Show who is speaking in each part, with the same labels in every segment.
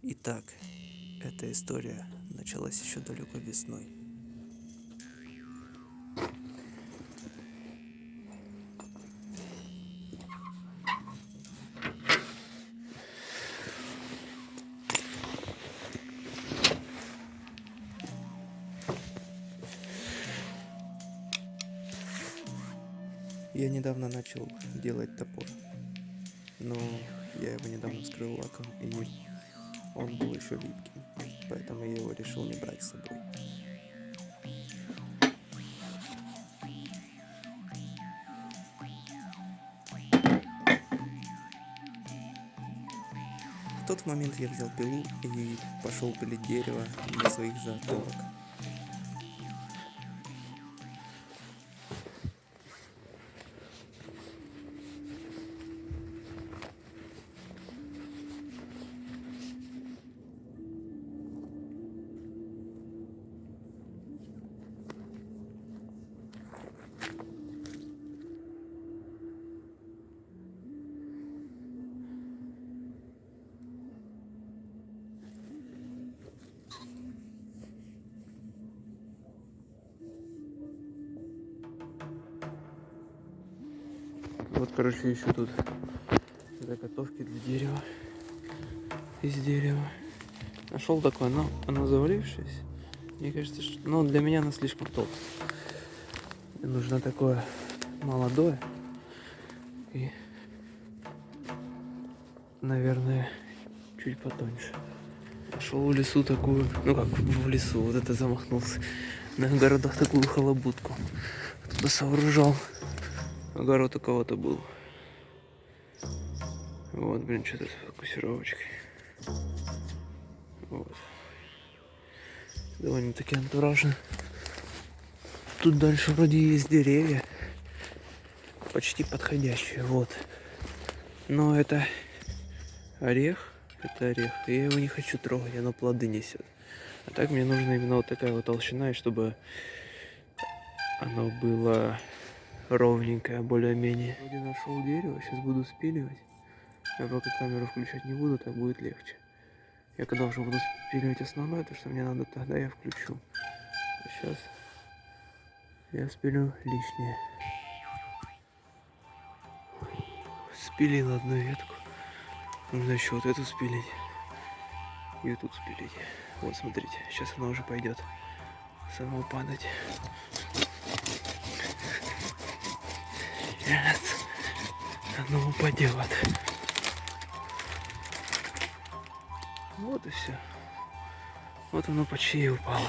Speaker 1: Итак, эта история началась еще далеко весной. Я недавно начал делать топор, но я его недавно вскрыл лаком, и он был еще липким, поэтому я его решил не брать с собой. В тот момент я взял пилу и пошел пилить дерево для своих заготовок. Вот, короче, еще тут заготовки для дерева. Из дерева. Нашел такое, но оно завалившееся. Мне кажется, что... Ну, для меня оно слишком толстое. Мне нужно такое молодое. И, наверное, чуть потоньше. Нашел в лесу такую... Ну, как в лесу, вот это замахнулся. На огородах такую халабутку. Туда сооружал. Огород у кого-то был. Вот, блин, что-то с фокусировочкой. Вот. Довольно-таки антуражно. Тут дальше вроде есть деревья. Почти подходящие, вот. Но это орех. Это орех. И я его не хочу трогать, оно плоды несет. А так мне нужна именно вот такая вот толщина, и чтобы оно было ровненькое, более-менее. Вроде нашел дерево, сейчас буду спиливать. Я пока камеру включать не буду, так будет легче. Я когда уже буду спиливать основное, то, что мне надо, тогда я включу. А сейчас я спилю лишнее. Спилил одну ветку. Нужно еще вот эту спилить. И вот тут спилить. Вот, смотрите, сейчас она уже пойдет само падать. Сейчас оно упадет. Вот и все. Вот оно почти и упало.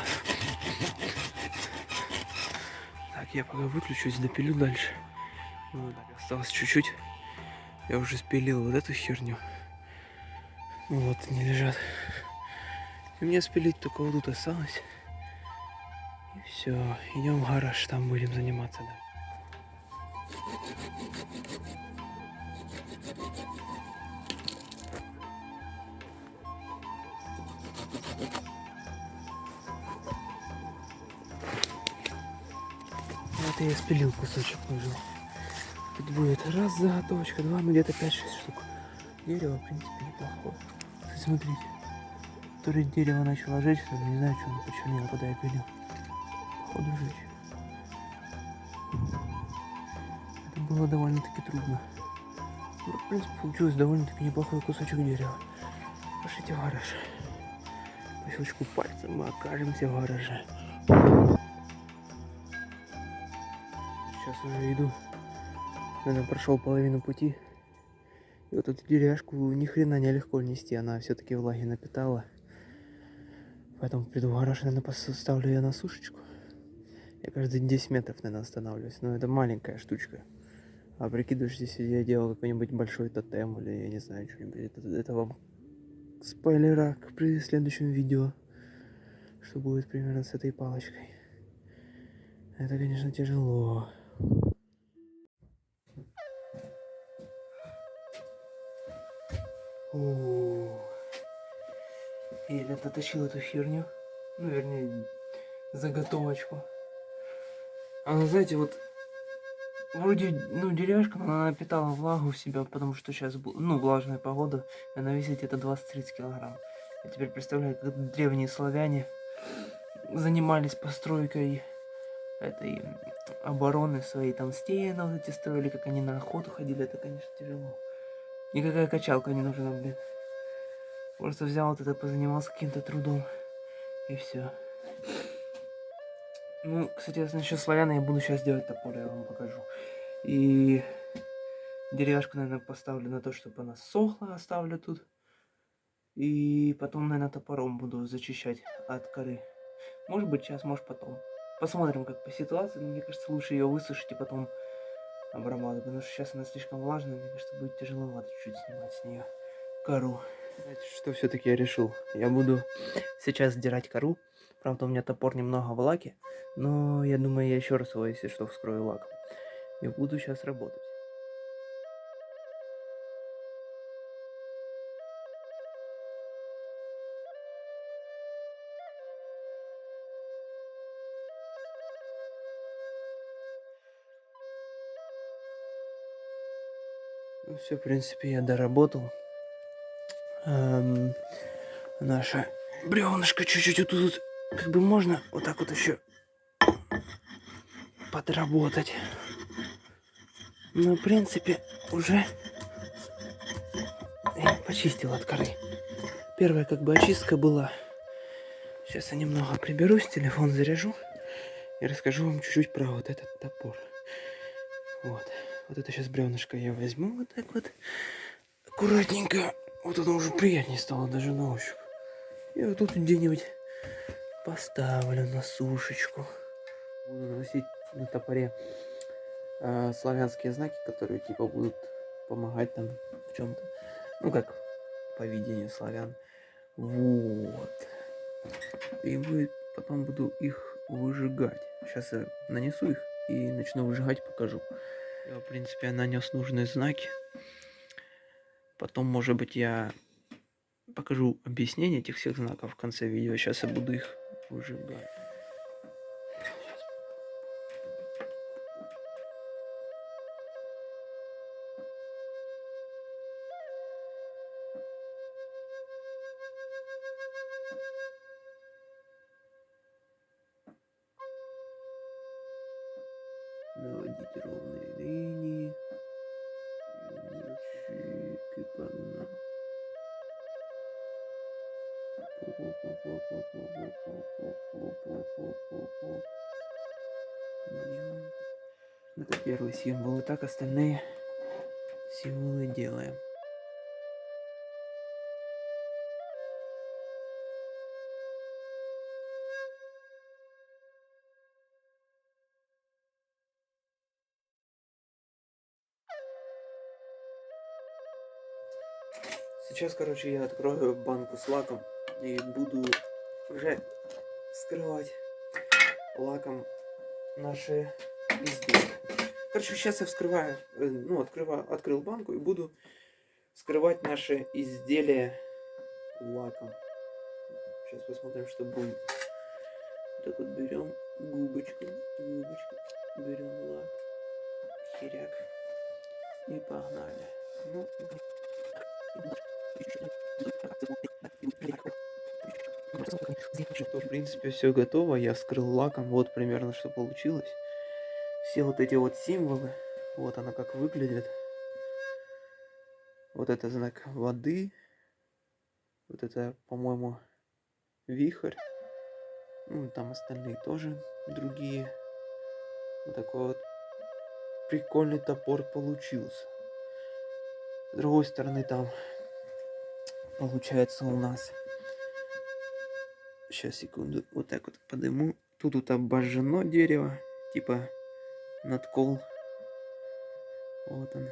Speaker 1: Так, я пока выключусь, допилю дальше. Ну, так, осталось чуть-чуть. Я уже спилил вот эту херню. Ну вот, они лежат. И мне спилить только вот тут осталось. И все, идем в гараж, там будем заниматься дальше. Вот я спилил кусочек нужен. Тут будет раз заготовочка, два, ну где-то 5-6 штук. Дерево, в принципе, неплохое. Кстати, смотрите, то ли дерево начало жечь, не знаю, что оно почернело, когда я пилил. Походу жечь. Это было довольно-таки трудно. Ну, в принципе, получилось довольно-таки неплохой кусочек дерева. Пошлите в гараж. По щелчку пальцем мы окажемся в гараже. Сейчас уже иду. Наверное, прошел половину пути. И вот эту деревяшку ни хрена нелегко нести. Она все-таки влаги напитала. Поэтому приду в гараж, наверное, поставлю ее на сушечку. Я каждые 10 метров, наверное, останавливаюсь. Но это маленькая штучка. А прикидываешь, если я делал какой-нибудь большой тотем или я не знаю, что-нибудь. Это вам спойлера при следующем видео. Что будет примерно с этой палочкой. Это, конечно, тяжело. Еле дотащил эту херню. Ну, вернее, заготовочку. А знаете, вот вроде, ну, деревяшка, но она напитала влагу в себя, потому что сейчас, ну, влажная погода, она весит где-то 20-30 килограмм. Я теперь представляю, как древние славяне занимались постройкой этой обороны своей, там стены вот эти строили, как они на охоту ходили, это, конечно, тяжело. Никакая качалка не нужна, блин. Просто взял вот это, позанимался каким-то трудом, и все. Ну, кстати, насчет славяна я буду сейчас делать топор, я вам покажу. И деревяшку, наверное, поставлю на то, чтобы она сохла, оставлю тут. И потом, наверное, топором буду зачищать от коры. Может быть, сейчас, может потом. Посмотрим, как по ситуации. Но мне кажется, лучше ее высушить и потом обрабатывать. Потому что сейчас она слишком влажная. Мне кажется, будет тяжеловато чуть снимать с нее кору. Знаете, что все-таки я решил? Я буду сейчас сдирать кору. Правда, у меня топор немного в лаке. Но я думаю, я еще раз его, если что, вскрою лаком. И буду сейчас работать. Ну все, в принципе, я доработал. Наше бревнышко чуть-чуть вот тут как бы можно вот так вот еще подработать. Но, в принципе, уже я почистил от коры. Первая как бы очистка была. Сейчас я немного приберусь, телефон заряжу и расскажу вам чуть-чуть про вот этот топор. Вот. Вот это сейчас бревнышко я возьму вот так вот аккуратненько. Вот оно уже приятнее стало даже на ощупь. И вот тут где-нибудь поставлю на сушечку. Буду наносить на топоре славянские знаки, которые типа будут помогать там в чем-то. Ну как по видению славян. Вот. И потом буду их выжигать. Сейчас я нанесу их и начну выжигать, покажу. Я, в принципе, нанес нужные знаки. Потом, может быть, я покажу объяснение этих всех знаков в конце видео. Сейчас я буду их выжигать. Наводить ровные линии. И погнал. Это первый символ. И так остальные символы делаем. Сейчас, короче, я открою банку с лаком и буду уже скрывать лаком наши изделия. Короче, сейчас я вскрываю, открыл банку и буду скрывать наши изделия лаком. Сейчас посмотрим, что будет. Так вот берем губочку, берем лак, херяк и погнали. Ну, что, в принципе, все готово. Я вскрыл лаком. Вот примерно, что получилось. Все вот эти вот символы. Вот она как выглядит. Вот это знак воды. Вот это, по-моему, вихрь. Ну, там остальные тоже другие. Вот такой вот прикольный топор получился. С другой стороны, там получается у нас... Сейчас, секунду. Вот так вот подниму. Тут вот обожжено дерево. Типа надкол. Вот он.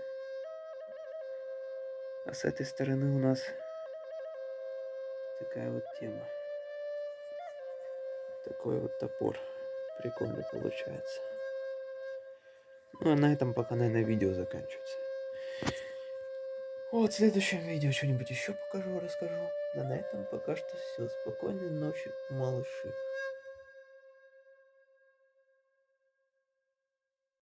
Speaker 1: А с этой стороны у нас такая вот тема. Такой вот топор. Прикольно получается. Ну а на этом пока, наверное, видео заканчивается. Вот в следующем видео что-нибудь еще покажу, расскажу. А на этом пока что все. Спокойной ночи, малыши.